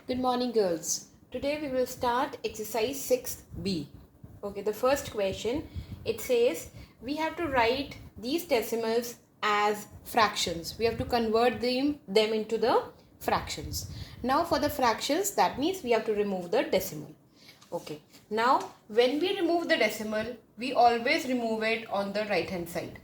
Good morning, girls. Today we will start exercise 6B. Okay, the first question, it says we have to write these decimals as fractions. We have to convert them into the fractions. Now for the fractions, that means we have to remove the decimal. Okay, now when we remove the decimal, we always remove it on the right hand side.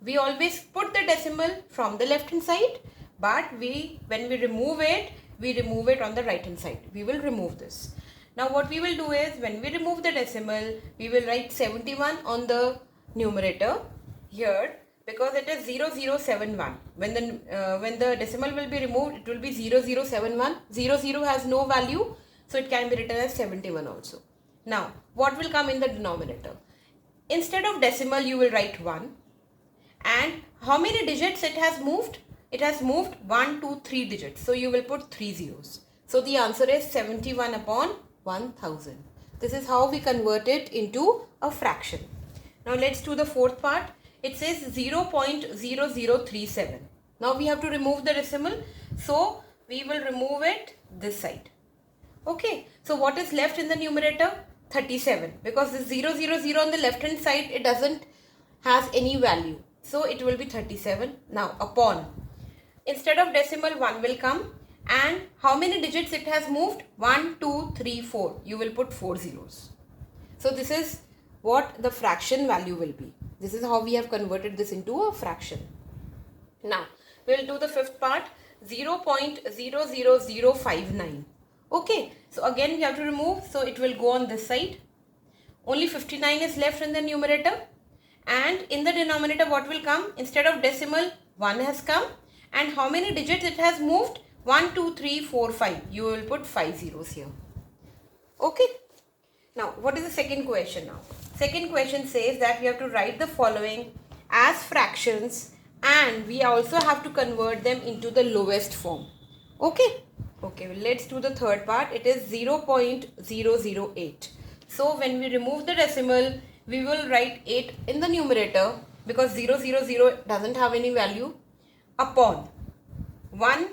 We always put the decimal from the left hand side, but when we remove it on the right hand side. We will remove this. Now what we will do is, when we remove the decimal, we will write 71 on the numerator here, because it is 0071. When the decimal will be removed, it will be 0071. 00 has no value, so it can be written as 71 also. Now what will come in the denominator? Instead of decimal, you will write 1. And how many digits it has moved? It has moved 1, 2, 3 digits. So you will put 3 zeros. So the answer is 71 upon 1000. This is how we convert it into a fraction. Now let's do the fourth part. It says 0.0037. Now we have to remove the decimal. So we will remove it this side. Okay. So what is left in the numerator? 37. Because the 000 on the left hand side, it doesn't has any value. So it will be 37. Now upon, instead of decimal, 1 will come. And how many digits it has moved? 1, 2, 3, 4. You will put 4 zeros. So this is what the fraction value will be. This is how we have converted this into a fraction. Now we will do the fifth part, 0.00059. Okay. So again we have to remove. So it will go on this side. Only 59 is left in the numerator. And in the denominator, what will come? Instead of decimal, 1 has come. And how many digits it has moved? 1, 2, 3, 4, 5. You will put 5 zeros here. Okay. Now, what is the second question now? Second question says that we have to write the following as fractions, and we also have to convert them into the lowest form. Okay. Okay, well, let's do the third part. It is 0.008. So when we remove the decimal, we will write 8 in the numerator, because 000 doesn't have any value, upon 1.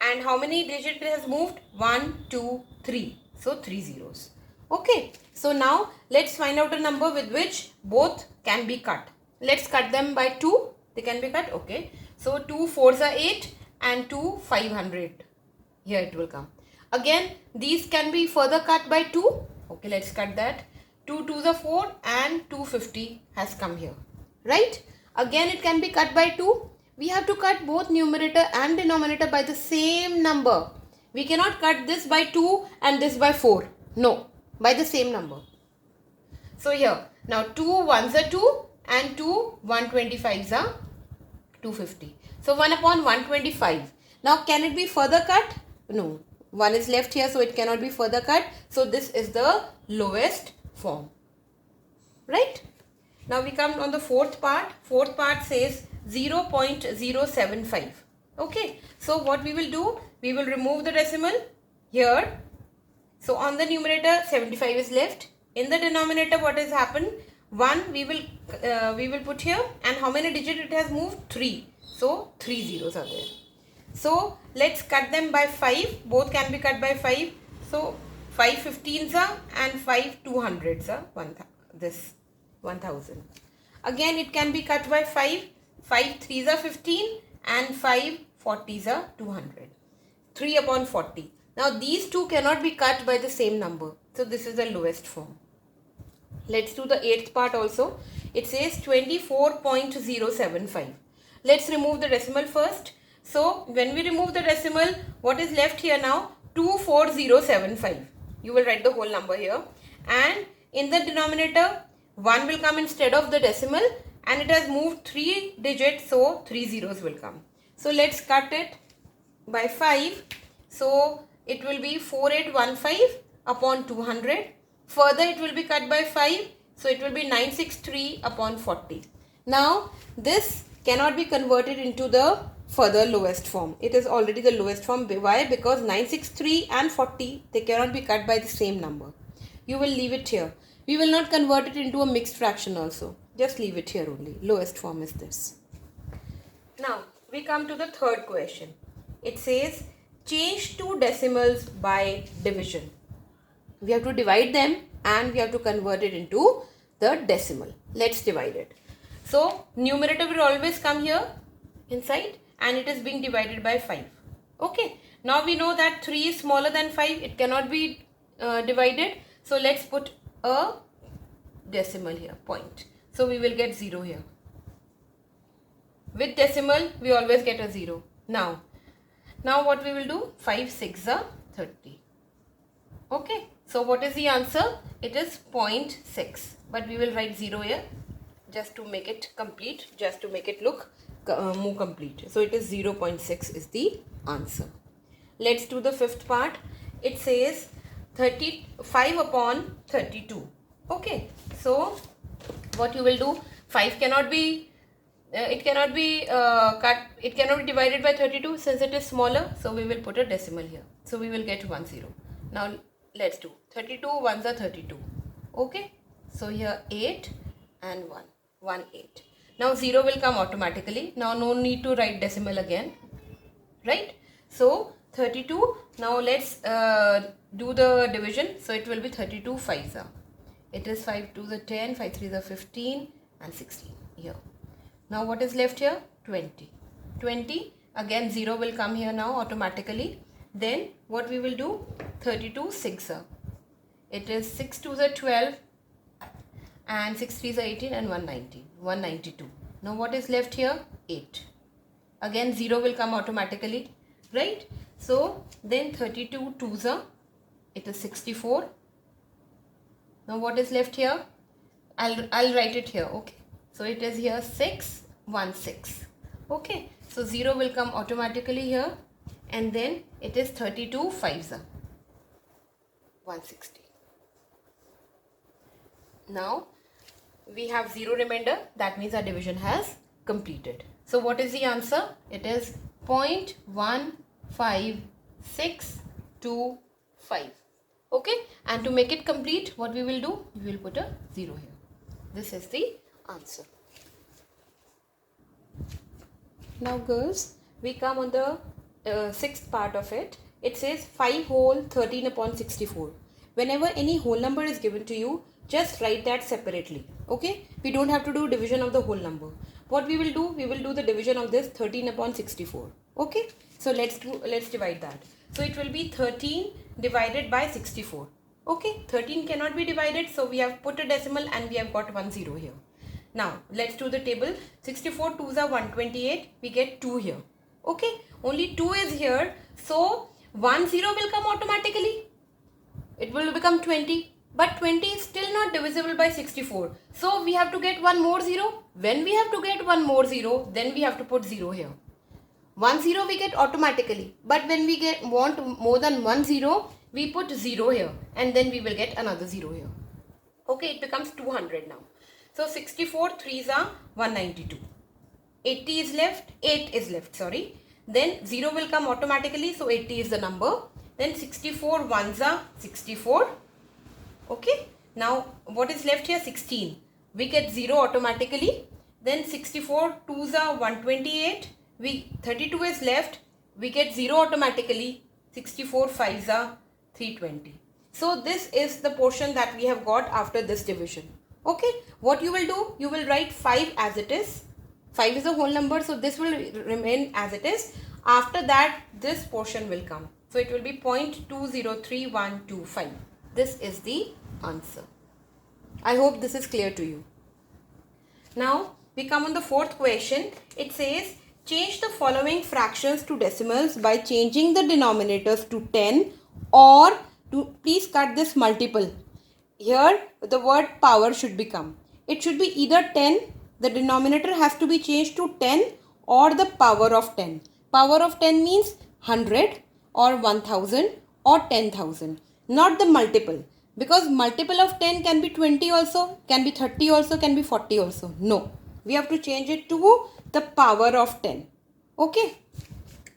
And how many digits it has moved? 1, 2, 3. So 3 zeros. Okay. So now let's find out a number with which both can be cut. Let's cut them by 2. They can be cut. Okay. So 2 4s are 8 and 2 500. Here it will come. Again, these can be further cut by 2. Okay, let's cut that. 2 2s are 4 and 250 has come here. Right? Again, it can be cut by 2. We have to cut both numerator and denominator by the same number. We cannot cut this by 2 and this by 4. No, by the same number. So here, now 2 1s are 2 and 2 125s are 250. So 1 upon 125. Now can it be further cut? No. 1 is left here, so it cannot be further cut. So this is the lowest form. Right? Now we come on the fourth part. Fourth part says 0.075. Okay. So what we will do? We will remove the decimal here. So on the numerator, 75 is left. In the denominator, what has happened? 1 we will put here. And how many digits it has moved? 3. So 3 zeros are there. So let's cut them by 5. Both can be cut by 5. So 5 15s are and 5 200s are 1000. Again, it can be cut by 5. 5 3s are 15 and 5 40s are 200. 3 upon 40. Now these two cannot be cut by the same number. So this is the lowest form. Let's do the eighth part also. It says 24.075. Let's remove the decimal first. So when we remove the decimal, what is left here now? 24075. You will write the whole number here. And in the denominator, 1 will come instead of the decimal, and it has moved 3 digits, so 3 zeros will come. So let's cut it by 5. So it will be 4815 upon 200. Further it will be cut by 5. So it will be 963 upon 40. Now this cannot be converted into the further lowest form. It is already the lowest form. Why? Because 963 and 40, they cannot be cut by the same number. You will leave it here. We will not convert it into a mixed fraction also. Just leave it here only. Lowest form is this. Now we come to the third question. It says change two decimals by division. We have to divide them and we have to convert it into the decimal. Let's divide it. So numerator will always come here inside and it is being divided by 5. Okay. Now we know that 3 is smaller than 5. It cannot be divided. So let's put a decimal here, point. So we will get 0 here. With decimal, we always get a 0. Now what we will do? 5 6 are 30. Okay. So what is the answer? It is 0.6. But we will write 0 here just to make it complete, just to make it look more complete. So it is 0.6 is the answer. Let's do the fifth part. It says 35 upon 32. Okay. So what you will do? 5 cannot be it cannot be divided by 32 since it is smaller. So we will put a decimal here. So we will get 10. Now let's do 32 ones are 32. Okay. So here 8 and 1 8. Now 0 will come automatically. Now no need to write decimal again. Right. So 32. Now let's do the division. So it will be 32 5s are. It is 5 2s are 10, 5 3s are 15 and 16 here. Now what is left here? 20. 20. Again 0 will come here now automatically. Then what we will do? 32 6 are. It is 6 2s are 12 and 6 3s are 18 and 192. Now what is left here? 8. Again 0 will come automatically. Right? So then 32 2s are. It is 64. Now what is left here? I'll write it here. Okay. So it is here 6 1 6. Okay. So 0 will come automatically here. And then it is 32 5s are 160. Now we have 0 remainder. That means our division has completed. So what is the answer? It is 0.15625. Okay. And to make it complete, what we will do? We will put a 0 here. This is the answer. Now girls, we come on the sixth part of it. It says 5 whole 13 upon 64. Whenever any whole number is given to you, just write that separately. Okay. We don't have to do division of the whole number. What we will do? We will do the division of this 13 upon 64. Okay. So let's divide that. So it will be 13 divided by 64. Okay. 13 cannot be divided. So we have put a decimal and we have got 1 0 here. Now let's do the table. 64 2s are 128. We get 2 here. Okay. Only 2 is here. So 1 0 will come automatically. It will become 20. But 20 is still not divisible by 64. So we have to get one more 0. When we have to get one more 0, then we have to put 0 here. 1 0 we get automatically. But when we want more than 1 0, we put 0 here. And then we will get another 0 here. Okay, it becomes 200 now. So 64 3s are 192. 80 is left. 8 is left, sorry. Then 0 will come automatically. So 80 is the number. Then 64 1s are 64. Okay. Now what is left here? 16. We get 0 automatically. Then 64 2s are 128. 32 is left. We get 0 automatically. 64 5s are 320. So this is the portion that we have got after this division. Okay. What you will do? You will write 5 as it is. 5 is a whole number. So this will remain as it is. After that, this portion will come. So it will be 0.203125. This is the answer. I hope this is clear to you. Now we come on the fourth question. It says change the following fractions to decimals by changing the denominators to 10 or to, please cut this multiple. Here the word power should become. It should be either 10, the denominator has to be changed to 10 or the power of 10. Power of 10 means 100 or 1000 or 10,000. Not the multiple. Because multiple of 10 can be 20 also, can be 30 also, can be 40 also. No. We have to change it to the power of 10. Okay.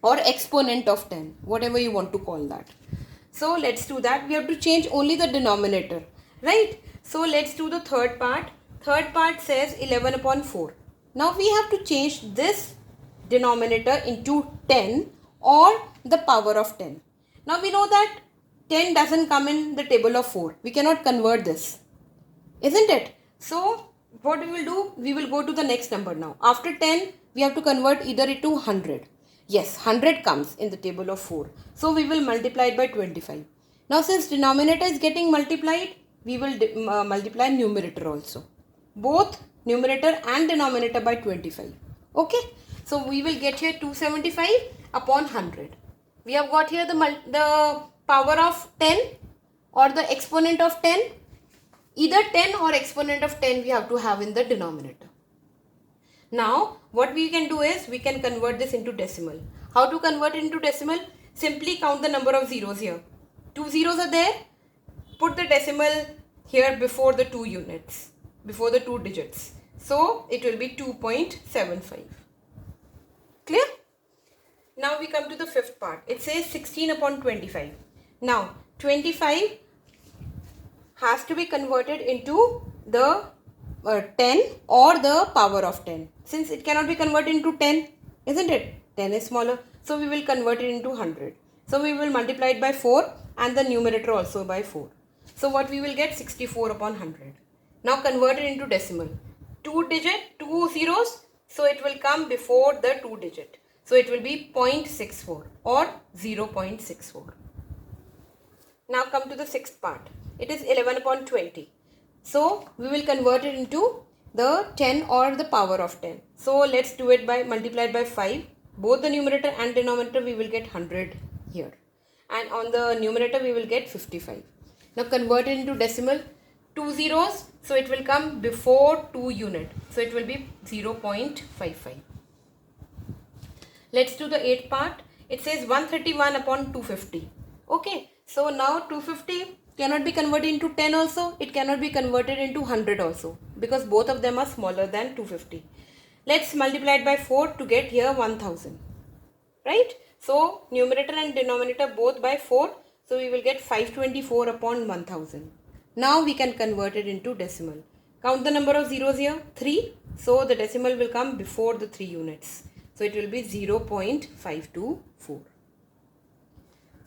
Or exponent of 10. Whatever you want to call that. So let's do that. We have to change only the denominator. Right. So let's do the third part. Third part says 11 upon 4. Now we have to change this denominator into 10 or the power of 10. Now we know that 10 doesn't come in the table of 4. We cannot convert this, isn't it? So what we will do, we will go to the next number now. After 10, we have to convert either it to 100. Yes, 100 comes in the table of 4. So we will multiply it by 25. Now since denominator is getting multiplied, we will multiply numerator also. Both numerator and denominator by 25. Okay. So we will get here 275 upon 100. We have got here the power of 10 or the exponent of 10. Either 10 or exponent of 10 we have to have in the denominator. Now what we can do is we can convert this into decimal. How to convert it into decimal? Simply count the number of zeros here. 2 zeros are there. Put the decimal here before the 2 units, before the 2 digits. So it will be 2.75. Clear? Now we come to the fifth part. It says 16 upon 25. Now 25 has to be converted into the 10 or the power of 10. Since it cannot be converted into 10, isn't it? 10 is smaller. So we will convert it into 100. So we will multiply it by 4 and the numerator also by 4. So what we will get? 64 upon 100. Now convert it into decimal. 2 zeros. So it will come before the 2 digit. So it will be 0.64 or 0.64. Now come to the sixth part. It is 11 upon 20. So we will convert it into the 10 or the power of 10. So let's do it by multiplied by 5. Both the numerator and denominator we will get 100 here. And on the numerator we will get 55. Now convert it into decimal. 2 zeros. So it will come before 2 unit. So it will be 0.55. Let's do the eighth part. It says 131 upon 250. Okay. So now 250 cannot be converted into 10 also. It cannot be converted into 100 also. Because both of them are smaller than 250. Let's multiply it by 4 to get here 1000. Right? So numerator and denominator both by 4. So we will get 524 upon 1000. Now we can convert it into decimal. Count the number of zeros here. 3. So the decimal will come before the 3 units. So it will be 0.524.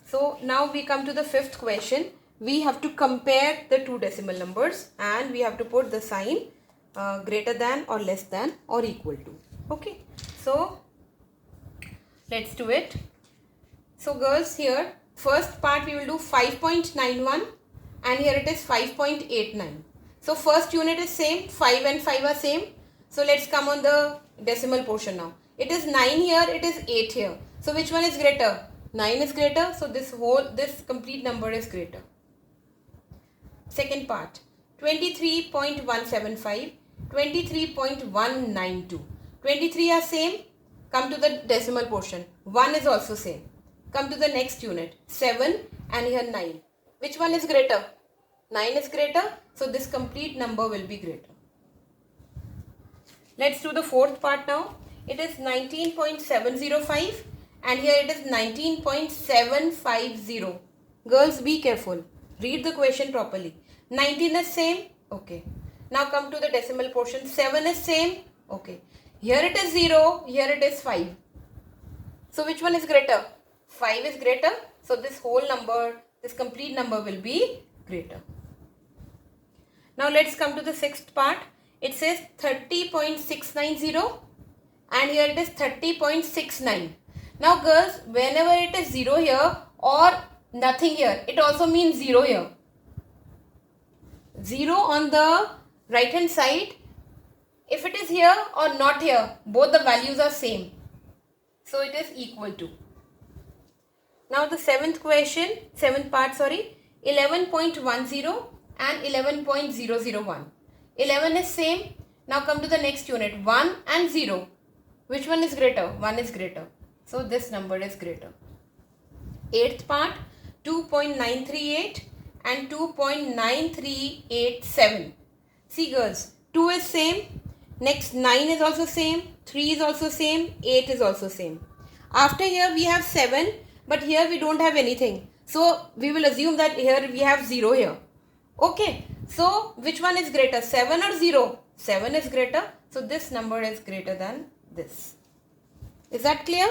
So now we come to the fifth question. We have to compare the two decimal numbers and we have to put the sign greater than or less than or equal to. Okay. So let's do it. So girls, here first part we will do 5.91 and here it is 5.89. So first unit is same, 5 and 5 are same. So let's come on the decimal portion now. It is 9 here, it is 8 here. So which one is greater? 9 is greater. So this complete number is greater. Second part, 23.175, 23.192. 23 are same. Come to the decimal portion. 1 is also same. Come to the next unit, 7 and here 9. Which one is greater? 9 is greater. So this complete number will be greater. Let's do the fourth part now. It is 19.705 and here it is 19.750. Girls, be careful. Read the question properly. 19 is same. Okay. Now come to the decimal portion. 7 is same. Okay. Here it is 0. Here it is 5. So which one is greater? 5 is greater. So this whole number, this complete number will be greater. Now let's come to the sixth part. It says 30.690 and here it is 30.69. Now girls, whenever it is 0 here or nothing here, it also means 0 here. 0 on the right hand side, if it is here or not here, both the values are same. So it is equal to. Now the seventh part, 11.10 and 11.001. 11 is same. Now come to the next unit, 1 and 0. Which one is greater? 1 is greater. So this number is greater. Eighth part, 2.938 and 2.9387. See girls, 2 is same. Next 9 is also same. 3 is also same. 8 is also same. After here we have 7, but here we don't have anything. So we will assume that here we have 0 here. Okay. So which one is greater? 7 or 0? 7 is greater. So this number is greater than this. Is that clear?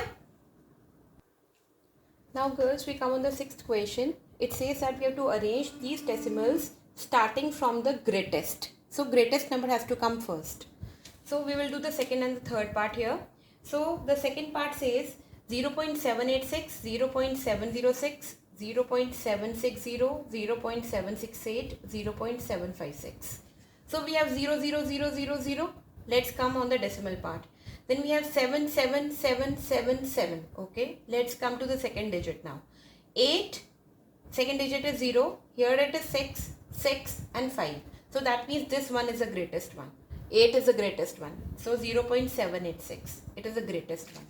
Now girls, we come on the sixth question. It says that we have to arrange these decimals starting from the greatest. So greatest number has to come first. So we will do the second and the third part here. So the second part says 0.786, 0.706, 0.760, 0.768, 0.756. So we have 00000. Let's come on the decimal part. Then we have 77777. Okay, let's come to the second digit now. 8, second digit is 0. Here it is 6, 6 and 5. So that means this one is the greatest one. 8 is the greatest one. So 0.786. It is the greatest one.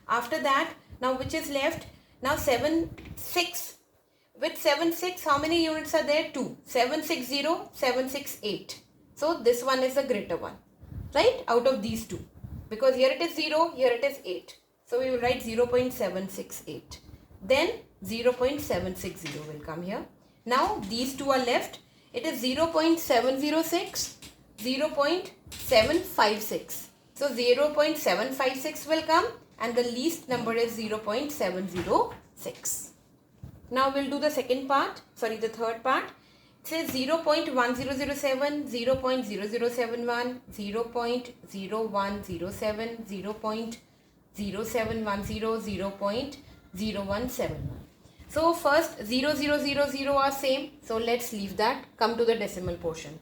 After that, now which is left? Now 7, 6. With 7, 6, how many units are there? 2. 760, 768. So this one is the greater one. Right? Out of these two. Because here it is 0, here it is 8. So we will write 0.768. Then 0.760 will come here. Now these two are left. It is 0.706, 0.756. So 0.756 will come and the least number is 0.706. Now we'll do the second part, the third part. It says 0.1007, 0.0071, 0.0107, 0.0710, 0.0171. So first 0000 are same. So let's leave that. Come to the decimal portion.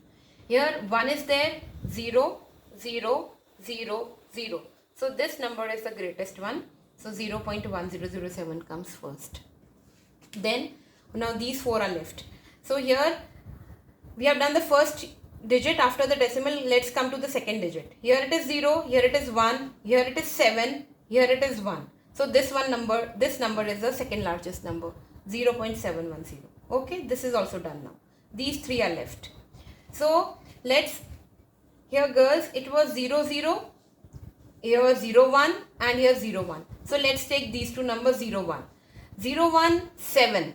Here 1 is there, 0, 0, 0, 0. So this number is the greatest one. So 0.1007 comes first. Then now these 4 are left. So here we have done the first digit after the decimal. Let's come to the second digit. Here it is 0, here it is 1, here it is 7, here it is 1. So this number is the second largest number, 0.710. Okay, this is also done now. These 3 are left. So here girls, it was 0, 0, here was 0, 1 and here 0, 1. So let's take these two numbers 0, 1. 0, 1, 7.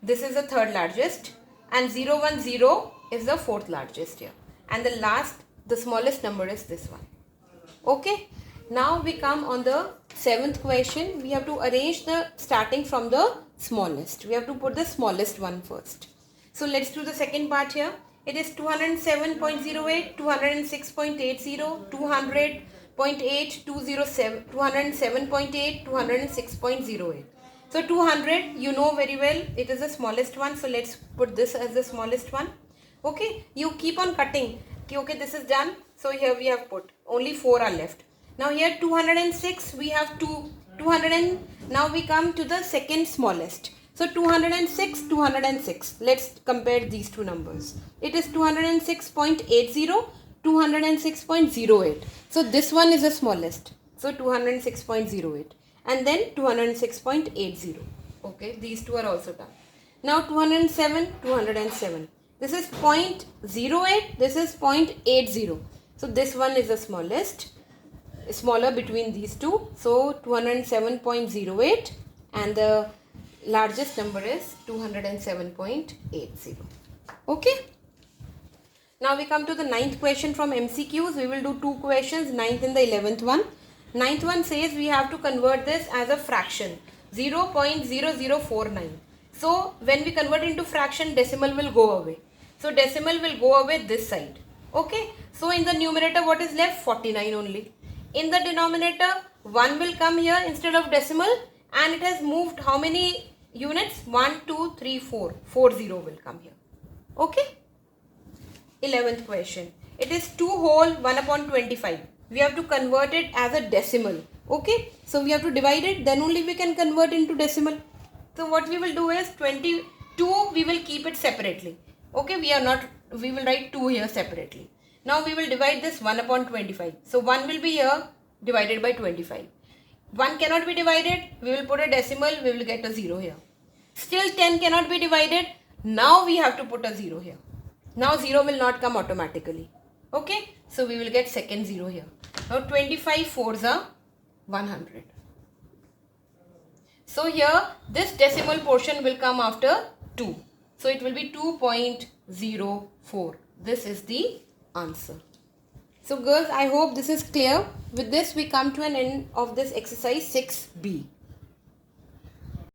This is the third largest and 0, 1, 0 is the fourth largest here. And the smallest number is this one. Okay. Now we come on the seventh question. We have to arrange the starting from the smallest. We have to put the smallest one first. So let's do the second part here. It is 207.08, 206.80, 200.8, 207.8, 206.08. So 200, you know very well, it is the smallest one. So let's put this as the smallest one. Okay, you keep on cutting. Okay, this is done. So here we have put, only 4 are left. Now here 206, we have 200 now we come to the second smallest. So 206, 206. Let's compare these two numbers. It is 206.80, 206.08. So this one is the smallest. So 206.08. And then 206.80. Okay, these two are also done. Now 207, 207. This is 0.08, this is 0.80. So this one is the smallest, smaller between these two. So 207.08 and the largest number is 207.80. Okay. Now we come to the 9th question from MCQs. We will do 2 questions, 9th and the 11th one. 9th one says we have to convert this as a fraction, 0.0049. So when we convert into fraction, decimal will go away. So decimal will go away this side. Okay. So in the numerator, what is left? 49 only. In the denominator, 1 will come here instead of decimal and it has moved how many units? 1, 2, 3, 4. 40 will come here. Okay. 11th question. It is 2 whole 1 upon 25. We have to convert it as a decimal. Okay. So we have to divide it. Then only we can convert into decimal. So what we will do is 22. We will keep it separately. Okay. We will write 2 here separately. Now we will divide this 1 upon 25. So 1 will be here divided by 25. 1 cannot be divided. We will put a decimal. We will get a 0 here. Still 10 cannot be divided. Now we have to put a 0 here. Now 0 will not come automatically. Okay. So we will get second 0 here. Now 25 4s are 100. So here this decimal portion will come after 2. So it will be 2.04. This is the answer. So girls, I hope this is clear. With this we come to an end of this exercise 6B.